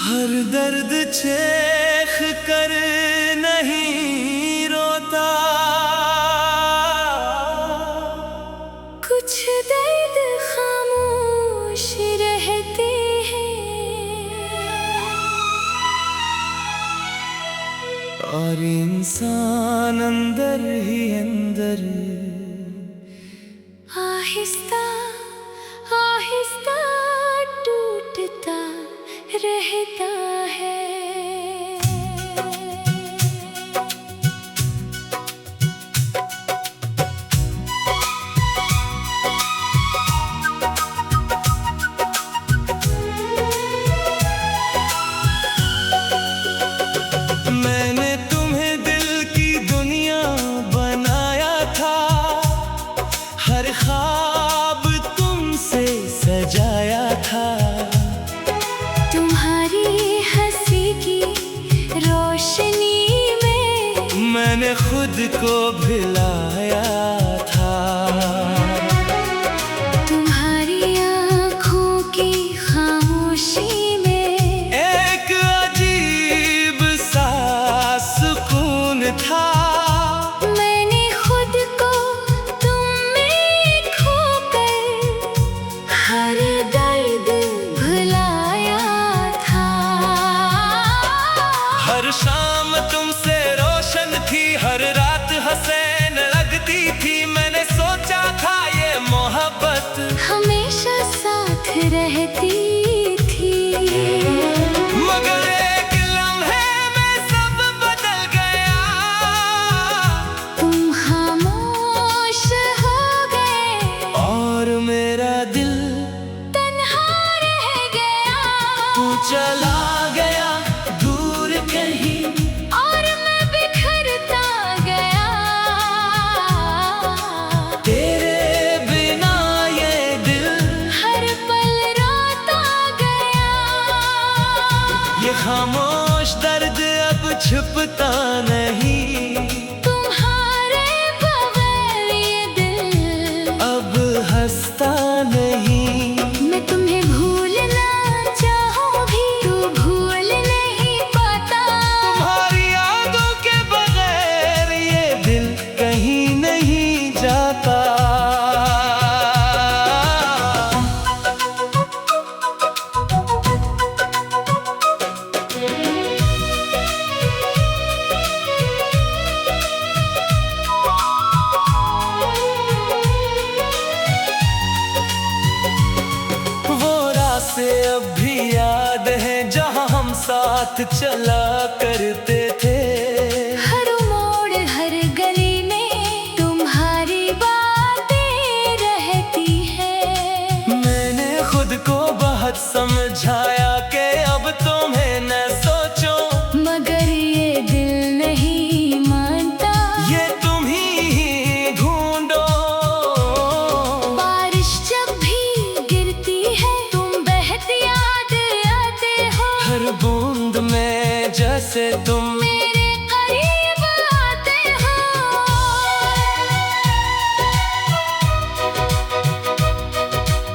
हर दर्द चेख कर नहीं रोता, कुछ दर्द खामोश रहते हैं और इंसान अंदर ही अंदर आहिस्ता आहिस्ता टूटता रहता है। मैंने तुम्हें दिल की दुनिया बनाया था, हर ख्वाब तुमसे सजाया था। तुम्हारी हंसी की रोशनी में मैंने खुद को भिलाया था। तुम्हारी आँखों की खामोशी में एक अजीब सा सुकून था। मैंने खुद को तुम में खोकर हर दर्द भुलाया था। हर शाम तुमसे रोशन थी, हर रात हसीन लगती थी। मैंने सोचा था ये मोहब्बत हमेशा साथ रहती थी, मगर एक लम्हे में सब बदल गया। तुम खामोश हो गए और मेरा दिल तन्हा रह गया। तू चला गया दूर कहीं, और मैं बिखरता गया। तेरे बिना ये दिल हर पल रोता गया। ये खामोश दर्द अब छुपता नहीं, तुम्हारे बगैर ये दिल अब हंसता नहीं। मैं तुम्हें भूलना चाहूं भी तू भूल नहीं पाता। तुम्हारी यादों के बगैर ये दिल कहीं नहीं जाता। वो रास्ते अब भी याद हैं जहां हम साथ चला करते थे। हर मोड़ हर गली में तुम्हारी बातें रहती है। मैंने खुद को बहुत समझाया कि अब तुम्हें न सोचो, मगर ये दिल नहीं मानता। ये तुम ही ढूंढो। बारिश जब भी गिरती है तुम बहती याद आते हो। हर बूंद में जैसे तुम मेरे करीब आते हो।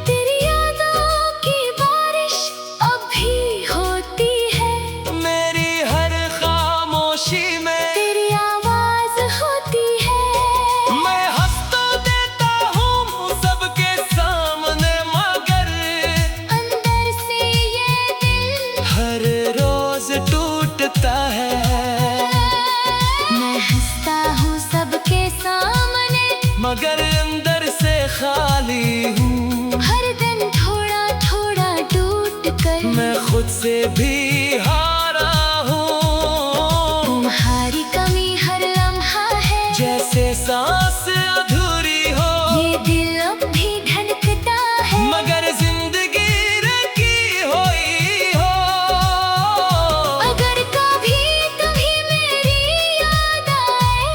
तेरी यादों की बारिश अब भी होती है। मेरी हर खामोशी में तेरी आवाज होती है। मैं हंस तो देता हूँ सबके सामने, मगर अंदर से ये दिल हर रोज टूटता है। मैं हंसता हूँ सबके सामने, मगर अंदर से खाली हूँ। हर दिन थोड़ा थोड़ा टूट कर मैं खुद से भी हारा हूँ। तुम्हारी कमी हर लम्हा है। जैसे सांस अधूरी हो, ये दिल अब भी धड़कता है। मगर जिंदगी रखी हुई हो। अगर कभी तुम्हें मेरी याद आए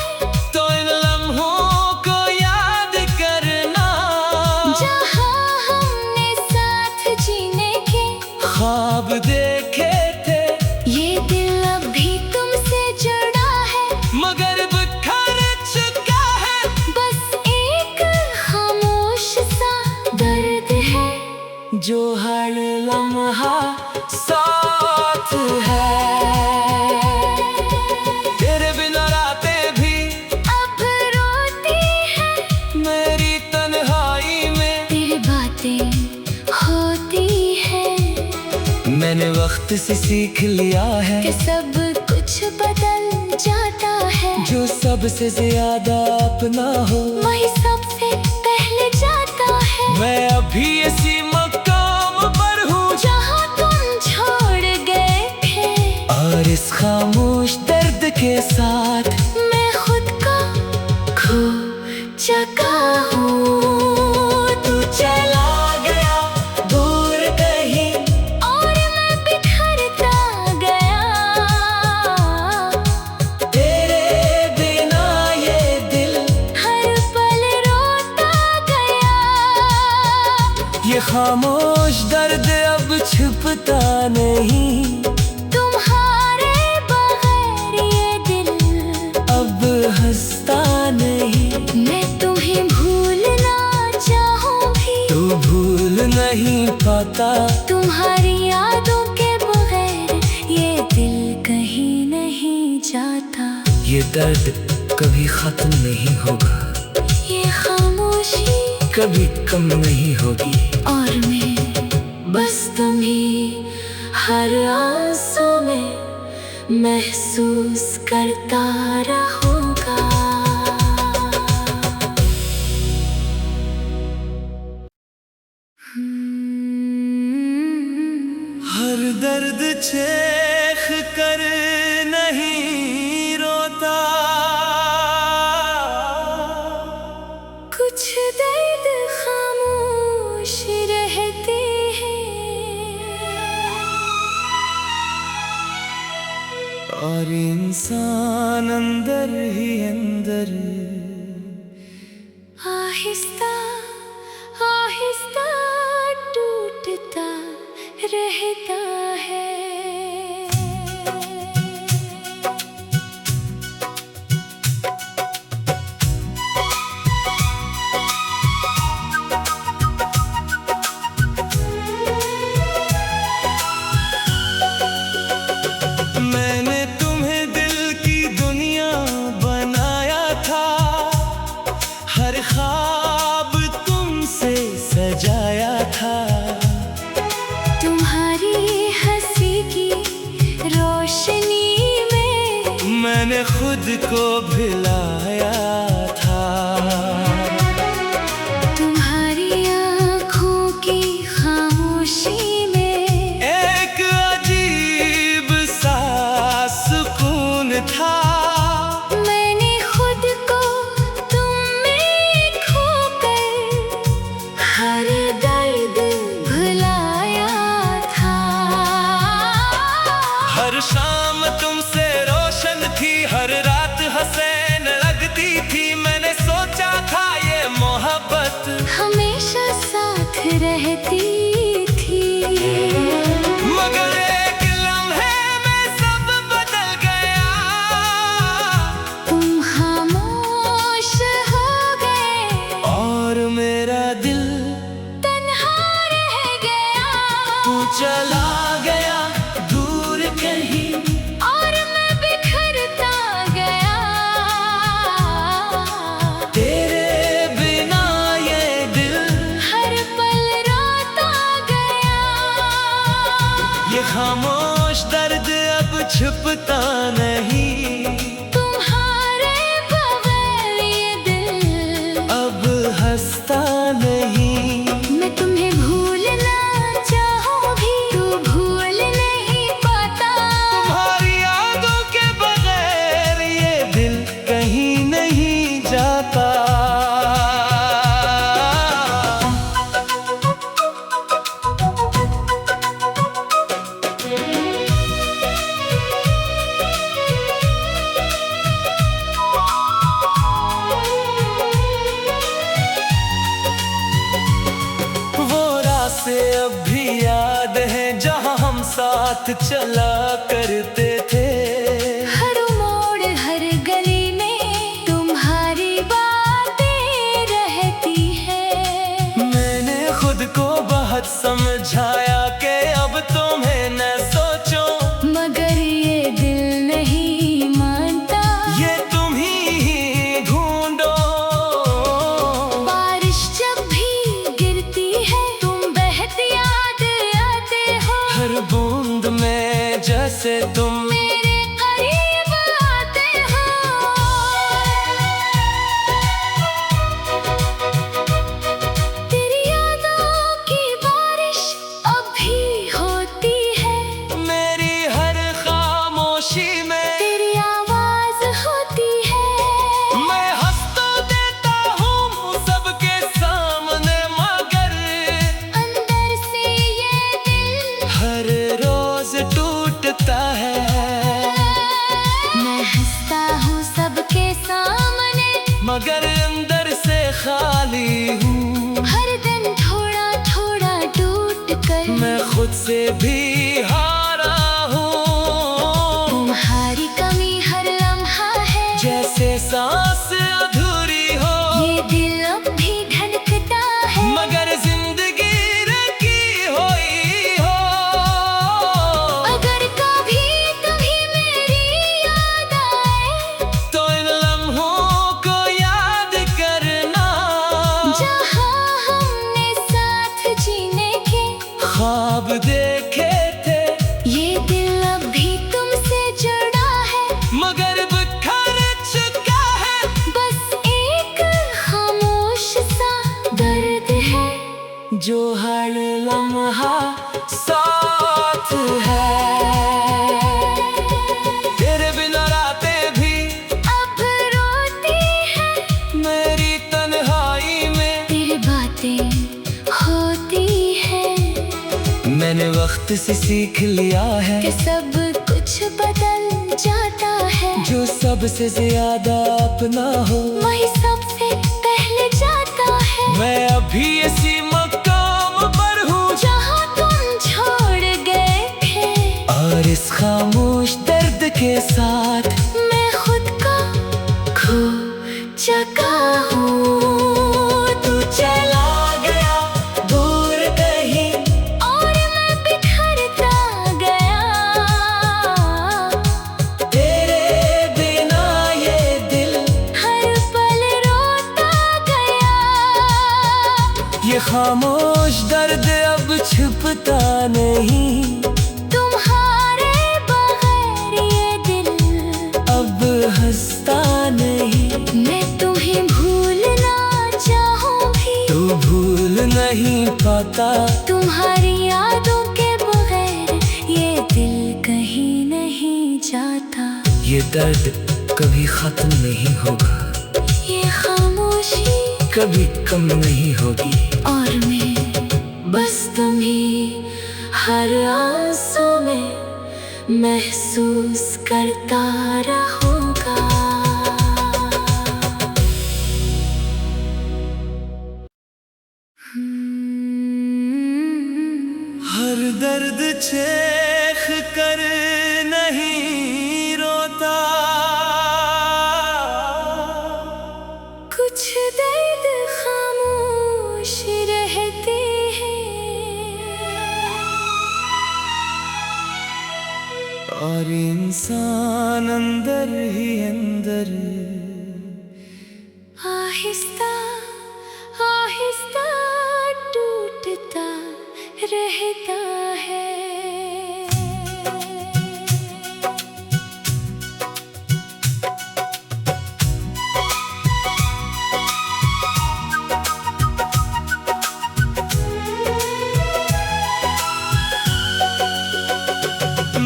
तो इन लम्हों को याद करना, जहाँ हमने साथ जीने के ख्वाब देखे जो हर लम्हा साथ है। तेरे बिना रातें भी अब रोती है, मेरी तन्हाई में तेरी बातें होती है। मैंने वक्त से सीख लिया है कि सब कुछ बदल जाता है। जो सबसे ज्यादा अपना हो वही सबसे पहले जाता है। मैं अभी इसी मकाम पर हूँ जहाँ तुम छोड़ गए थे, और इस खामोश दर्द के साथ मैं खुद को खो चुका हूँ। तू चला गया दूर कहीं और मैं बिखरता गया। तेरे बिना ये दिल हर पल रोता गया। ये खामोश दर्द अब छुपता नहीं। तुम्हारे बगैर ये दिल अब हंसता नहीं। मैं तुम्हें भूलना चाहूँ भी तू भूल नहीं पाता। तुम्हारी यादों के बगैर ये दिल कहीं नहीं जाता। ये दर्द कभी खत्म नहीं होगा, ये खामोशी कभी कम नहीं होगी। और मैं बस तुम्हें हर आंसू में महसूस करता रहूँगा। हर दर्द चेख कर नहीं रोता। कुछ दर्द खामोश रहते हैं, और इंसान अंदर ही अंदर आहिस्ता आहिस्ता टूटता रहता है। मैंने तुम्हें दिल की दुनिया बनाया था, हर ख्वाब तुमसे सजाया था। तुम्हारी हंसी की रोशनी में मैंने खुद को भिलाया था। तुम्हारी आँखों की खामोशी में एक अजीब सा सुकून था। मैंने खुद को तुम में खोकर हर दर्द भुलाया था। हर शाम तुमसे रोशन थी, हर रात हसीन लगती थी। मैंने सोचा था ये मोहब्बत हमेशा साथ रहती थी, मगर एक लम्हे में सब बदल गया। तुम खामोश हो गए और मेरा दिल तन्हा रह गया। तू चला गया दूर कहीं, और मैं बिखरता गया। तेरे बिना ये दिल हर पल रोता गया। ये खामोश दर्द अब छुपता नहीं। तुम्हारे बगैर ये दिल अब हंसता नहीं। मैं तुम्हें भूलना चाहूँ भी तू भूल नहीं पाता। तुम्हारी यादों के बगैर ये दिल कहीं नहीं जाता। वो रास्ते अब भी याद हैं जहाँ हम साथ चला करते थे। हर मोड़ हर गली में तुम्हारी बातें रहती है। मैंने खुद को बहुत समय मुरझाया कि अब तुम्हें न सोचो, मगर ये दिल नहीं मानता, ये तुम ही ढूंढो। बारिश जब भी गिरती है तुम बहती याद आते हो, हर बूंद में जैसे तुम मेरे करीब आते हो। तेरी यादों की बारिश अब भी होती है, मेरी हर खामोशी में तेरी आवाज होती है। मैं हंस तो देता हूँ सबके सामने, मगर अंदर से ये दिल हर रोज टूटता है। मैं हंसता हूँ सबके सामने, मगर अंदर से खाली हूँ। हर दिन थोड़ा थोड़ा टूट कर मैं खुद से भी हारा हूँ। तुम्हारी कमी हर लम्हा है, जैसे सांस अधूरी हो, ये दिल अब भी धड़कता है। मगर जिंदगी रखी हुई हो। अगर कभी कभी मेरी याद आए, तो इन लम्हों को याद करना, जहाँ हमने साथ जीने के ख्वाब देखे थे। ये दिल अब भी तुमसे जुड़ा है, मगर बिखर चुका है। बस एक खामोश सा दर्द है, जो हर लम्हा साथ है। तेरे बिना रातें भी अब रोती है, मेरी तन्हाई में। तेरी बातें होती है, मैंने वक्त से सीख लिया है कि सब कुछ बदल जाता है। जो सबसे ज्यादा अपना हो, वही सबसे पहले जाता है। मैं अभी इसी मकाम पर हूँ जहाँ तुम छोड़ गए थे, और इस खामोश दर्द के साथ मैं खुद को खो चुका हूँ। तू चला गया दूर कहीं, और मैं बिखरता गया, तेरे बिना ये दिल हर पल रोता गया। ये खामोश दर्द अब छुपता नहीं, तुम्हारे बगैर ये दिल अब हंसता नहीं। मैं तुम्हें भूलना चाहूँ भी, तू भूल नहीं पाता, तुम्हारी यादों के बगैर ये दिल कहीं नहीं जाता। ये दर्द कभी खत्म नहीं होगा, ये खामोशी कभी कम नहीं होगी। और मैं बस तुम्हें हर आंसू में महसूस करता रहूँगा। हर दर्द चेख कर नहीं रोता, कुछ दर्द खामोश रहते हैं, और इंसान अंदर ही अंदर आहिस्ता आहिस्ता टूटता रहता है।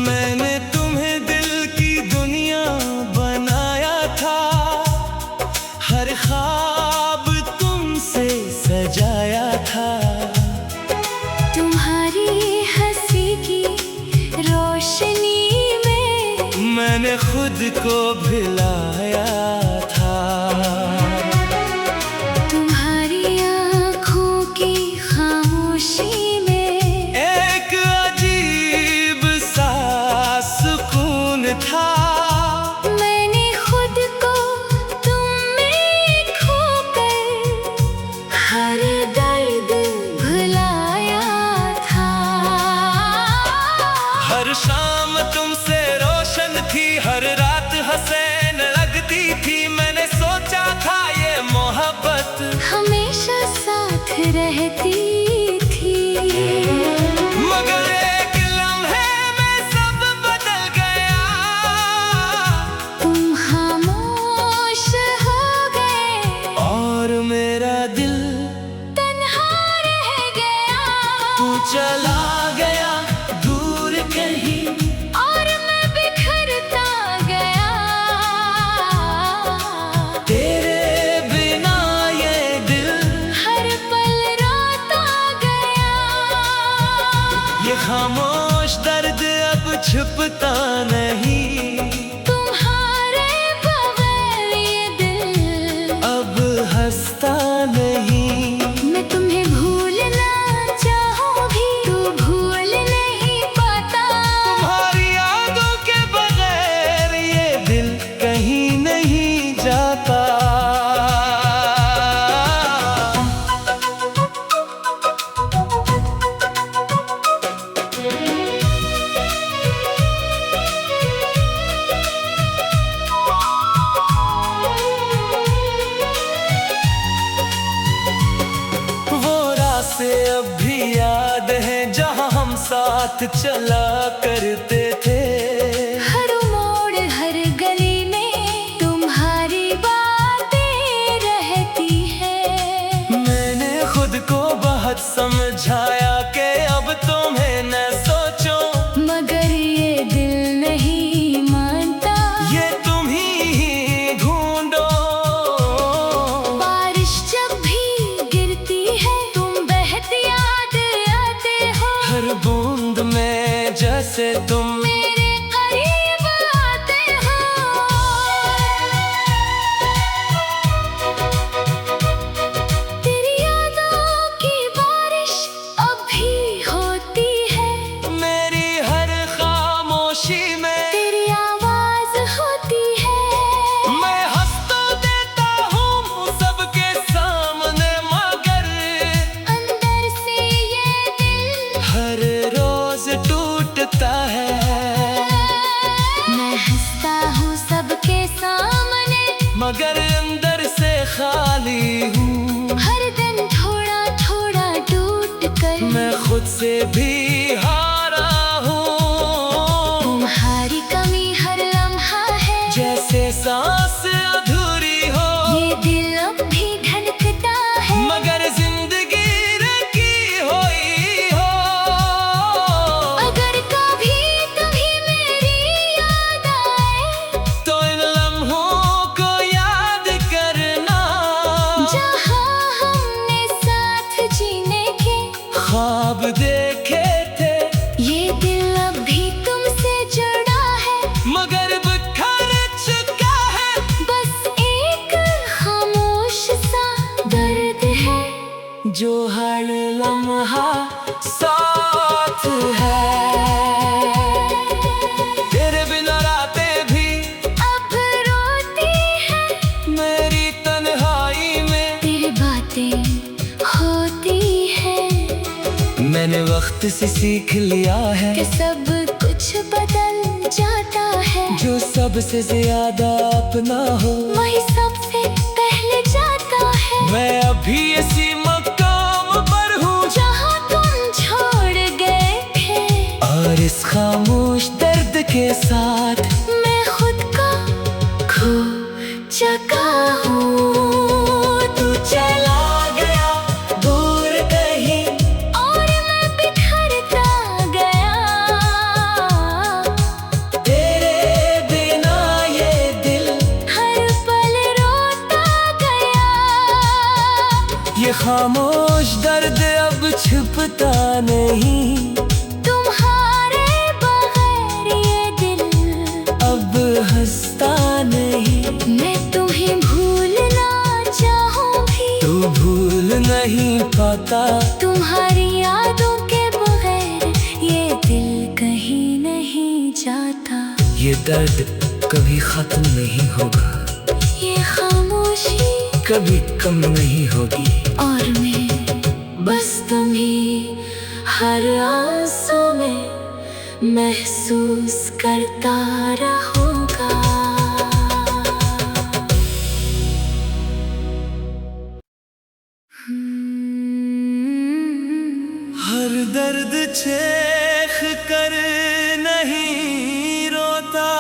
मैंने तुम्हें दिल की दुनिया बनाया था, हर ख्वाब तुमसे सजाया था। तुम्हारी हंसी की रोशनी में मैंने खुद को भिलाया था। तुम्हारी आँखों की खामोशी में एक अजीब सा सुकून था। मैंने खुद को तुम में खोकर हर दर्द भुलाया था। शाम तुमसे रोशन थी, हर रात हसीन लगती थी। मैंने सोचा था ये मोहब्बत हमेशा साथ रहती थी, मगर एक लम्हे में सब बदल गया। तुम खामोश हो गए और मेरा दिल तन्हा रह गया। तू चला गया दूर कहीं, और मैं बिखरता गया। तेरे बिना ये दिल हर पल रोता गया। ये खामोश दर्द अब छुपता नहीं, तुम्हारे बगैर ये दिल अब हंसता नहीं। मैं तुम्हें भूलना चाहूं भी तू भूल नहीं पाता। तुम्हारी यादों के बगैर ये दिल कहीं नहीं जाता। वो रास्ते अब भी याद है जहाँ हम साथ चला करते थे। हर मोड़ हर गली में तुम्हारी बातें रहती है। मैंने खुद को बहुत समझाया कि अब तुम्हें न सोचो, मगर ये दिल नहीं मानता। ये तुम ही ढूंढो। बारिश जब भी गिरती है तुम बहती याद आते हो। हर बूंद में जैसे तुम मेरे करीब आते हो। तेरी यादों की बारिश अब भी होती है। मेरी हर खामोशी में तेरी आवाज होती है। मैं हंस तो देता हूँ सबके सामने, मगर अंदर से ये दिल हर रोज टूटता है। मैं हंसता हूँ सबके सामने, मगर अंदर से खाली हूँ। हर दिन थोड़ा थोड़ा टूट कर मैं खुद से भी हारा हूँ। तुम्हारी कमी हर लम्हा है। जैसे सांस अधूरी हो, ये दिल अब भी धड़कता है। मगर जिंदगी रखी हुई हो। अगर कभी कभी मेरी याद आए, तो इन लम्हों को याद करना, जहाँ हमने साथ जीने के ख्वाब देखे थे। ये दिल अब भी तुमसे जुड़ा है, मगर बिखर चुका है। बस एक खामोश सा दर्द है जो हर लम्हा साथ है। तेरे बिना रातें भी अब रोती है। मेरी तन्हाई में तेरी बातें होती है मैंने वक्त से सीख लिया है कि सब कुछ बदल जाता है। जो सबसे ज्यादा अपना हो वही सबसे पहले जाता है। मैं अभी इसी मकाम पर हूँ जहाँ तुम छोड़ गए थे, और इस खामोश दर्द के साथ मैं खुद को खो चुका हूँ। तू चला गया दूर कहीं, और मैं बिखरता गया। तेरे बिना ये दिल हर पल रोता गया। ये खामोश दर्द अब छुपता नहीं, तुम्हारे बगैर ये दिल अब हंसता नहीं। मैं तुम्हें भूलना चाहूं भी तू भूल नहीं पाता। तुम्हारी यादों के बगैर ये दिल कहीं नहीं जाता। ये दर्द कभी खत्म नहीं होगा, ये खामोशी कभी कम नहीं होगी। और मैं बस तुम्ही हर आंसू में महसूस करता रहूंगा। हर दर्द चेख कर नहीं रोता,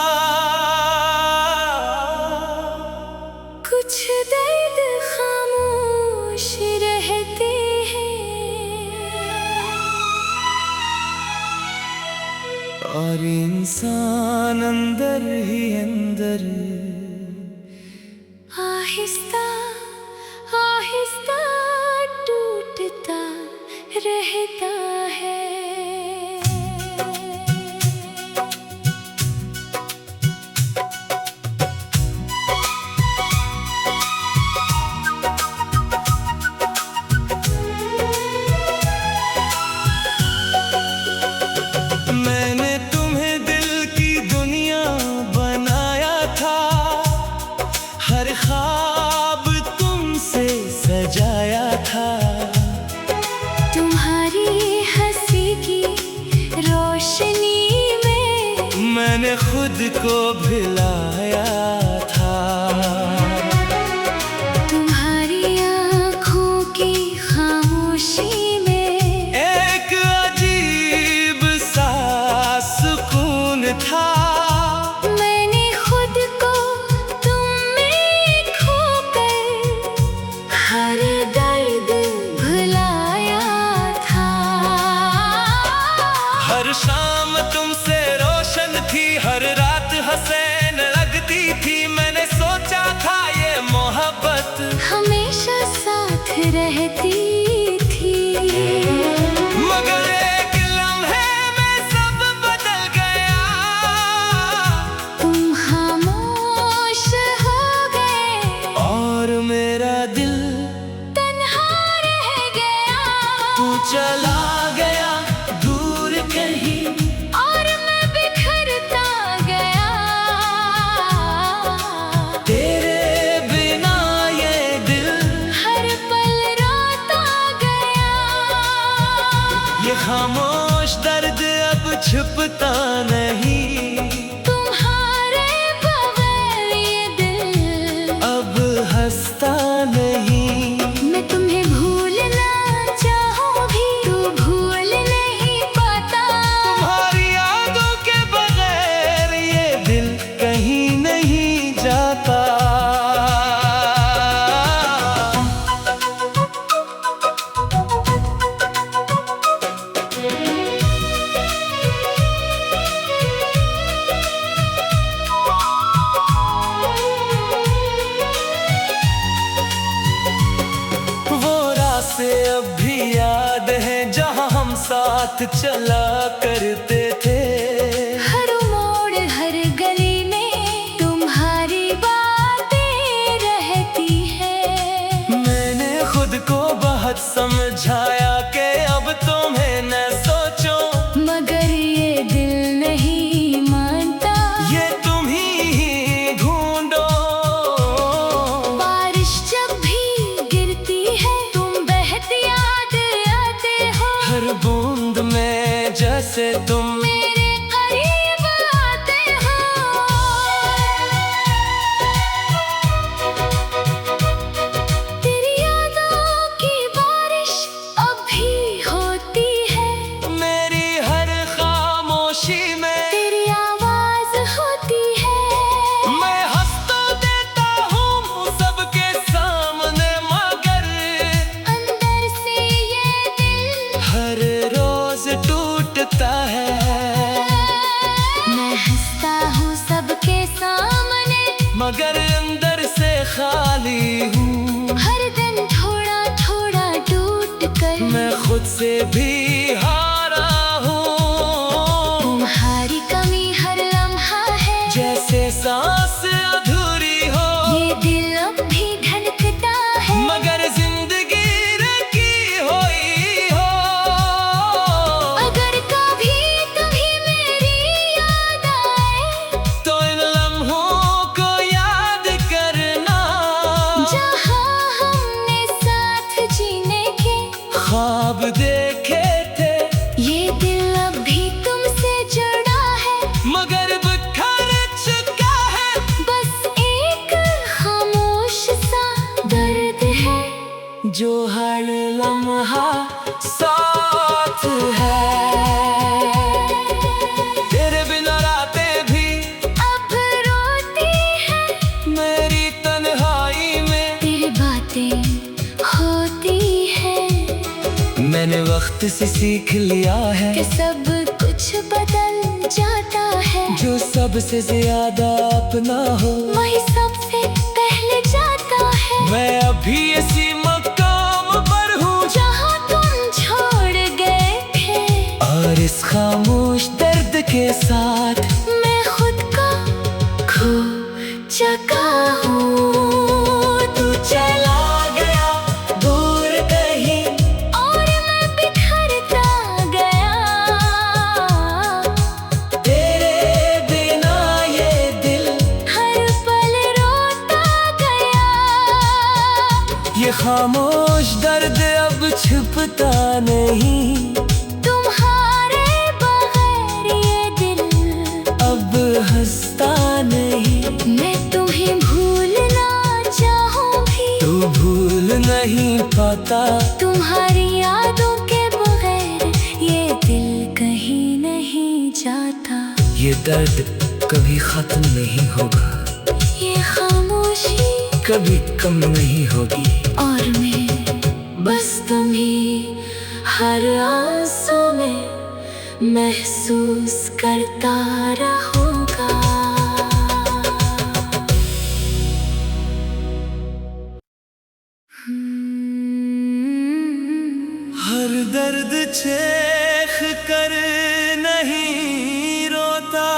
कुछ दर्द खामोश रहते हैं, और इंसान अंदर ही अंदर आहिस्ता आहिस्ता टूटता रहता है। मैंने तुम्हें दिल की दुनिया बनाया था, हर ख्वाब तुमसे सजाया था। तुम्हारी हंसी की रोशनी में मैंने खुद को भिलाया था। तुम्हारी आँखों की खामोशी में एक अजीब सा सुकून था। मैंने खुद को तुम में खोकर हर दर्द भुलाया था। हर शाम तुमसे रोशन थी, हर रात हसीन लगती थी। मैंने सोचा था ये मोहब्बत हमेशा साथ रहती थी, मगर एक लम्हे में सब बदल गया। तुम खामोश हो गए और मेरा दिल तन्हा रह गया। तू चला गया दूर कहीं, और मैं बिखरता गया। तेरे बिना ये दिल हर पल रोता गया। ये खामोश दर्द अब छुपता नहीं, तुम्हारे बगैर ये दिल अब हंसता नहीं। मैं तुम्हें भूलना चाहूं भी तू भूल नहीं पाता। तुम्हारी यादों के बगैर ये दिल कहीं नहीं जाता। वो रास्ते अब भी याद है जहाँ हम साथ चला करते थे। हर मोड़ हर गली में तुम्हारी बातें रहती है। मैंने खुद को बहुत समझाया कि अब तुम्हें न सोचो, मगर ये दिल नहीं मानता। ये तुम ही ढूंढो। बारिश जब भी गिरती है तुम बहती याद आते हो। हर बूंद में जैसे तुम मेरे करीब आते हो। तेरी यादों की बारिश अब भी होती है। मेरी हर खामोशी में तेरी आवाज होती है। मैं हंस तो देता हूँ सबके सामने, मगर अंदर से ये दिल हर रोज टूटता है। मैं हंसता हूँ सबके सामने, मगर अंदर से खाली हूँ। हर दिन थोड़ा थोड़ा टूट कर मैं खुद से भी हारा हूँ। तुम्हारी कमी हर लम्हा है। जैसे सांस अधूरी हो, ये दिल अब भी धड़कता है। मगर जिंदगी रखी हुई हो। अगर कभी कभी मेरी याद आए तो इन लम्हों को याद करना, जहाँ हमने साथ जीने के ख्वाब देखे वक्त से सीख लिया है कि सब कुछ बदल जाता है। जो सबसे ज्यादा अपना हो वही सबसे पहले जाता है। मैं अभी इसी मकाम पर हूँ जहाँ तुम छोड़ गए थे, और इस खामोश दर्द के साथ मैं खुद को खो चुका हूँ। तू चला गया दूर कहीं और मैं बिखरता गया। तेरे बिना ये दिल हर पल रोता गया। ये खामोश दर्द अब छुपता नहीं। तुम्हारे बगैर ये दिल अब हंसता नहीं। मैं तुम्हें भूलना चाहूँ भी तू भूल नहीं पाता। तुम्हारी यादों के बगैर ये दिल कहीं नहीं जाता। ये दर्द कभी खत्म नहीं होगा, ये खामोशी कभी कम नहीं होगी। और मैं बस तुम्हें हर आंसू में महसूस करता रहूँगा। हर दर्द चेख कर नहीं रोता।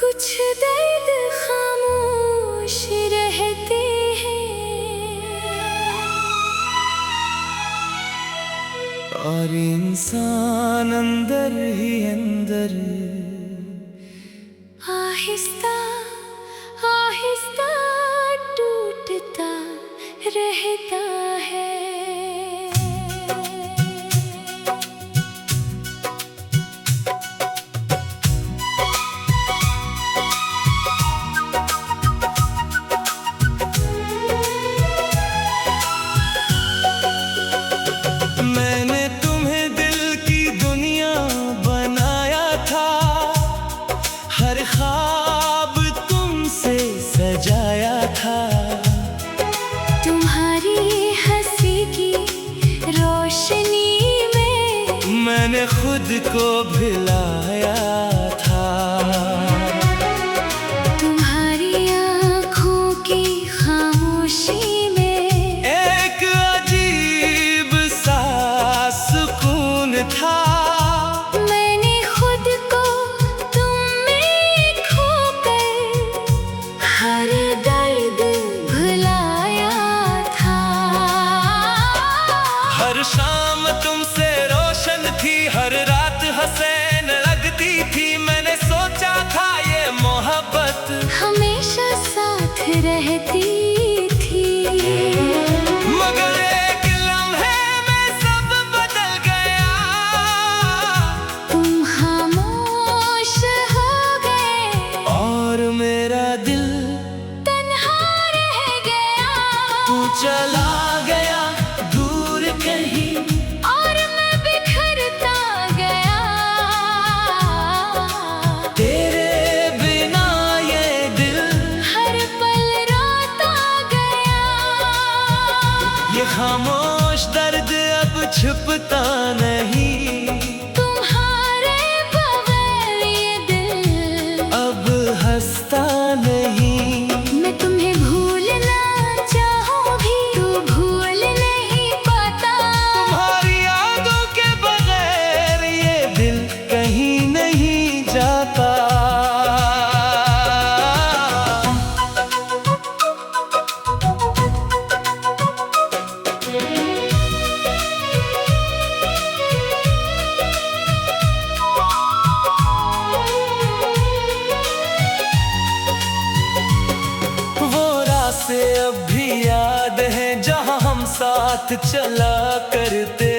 कुछ दर्द खामोश रहते हैं, और इंसान अंदर ही अंदर आहिस्ता आहिस्ता टूटता रहता है। मैंने तुम्हें दिल की दुनिया बनाया था, हर ख्वाब तुमसे सजाया था। तुम्हारी हंसी की रोशनी में मैंने खुद को भिलाया था। तुम्हारी आँखों की खामोशी में एक अजीब सा सुकून था। मैंने खुद को तुम में खोकर हर दर्द भुलाया था। हर शाम तुमसे रोशन थी, हर रात हसीन लगती थी। मैंने सोचा था ये मोहब्बत हमेशा साथ रहती थी, मगर एक लम्हे में सब बदल गया। तुम खामोश हो गए और मेरा दिल तन्हा रह गया। तू चला गया दूर कहीं, और मैं बिखरता गया। तेरे बिना ये दिल हर पल रोता गया। ये खामोश दर्द अब छुपता नहीं। तुम्हारे बगैर ये दिल अब हंसता नहीं। मैं तुम्हें भूलना चाहूँ भी तू भूल नहीं पाता। तुम्हारी यादों के बगैर ये दिल कहीं नहीं जाता। वो रास्ते अब भी याद है जहाँ हम साथ चला करते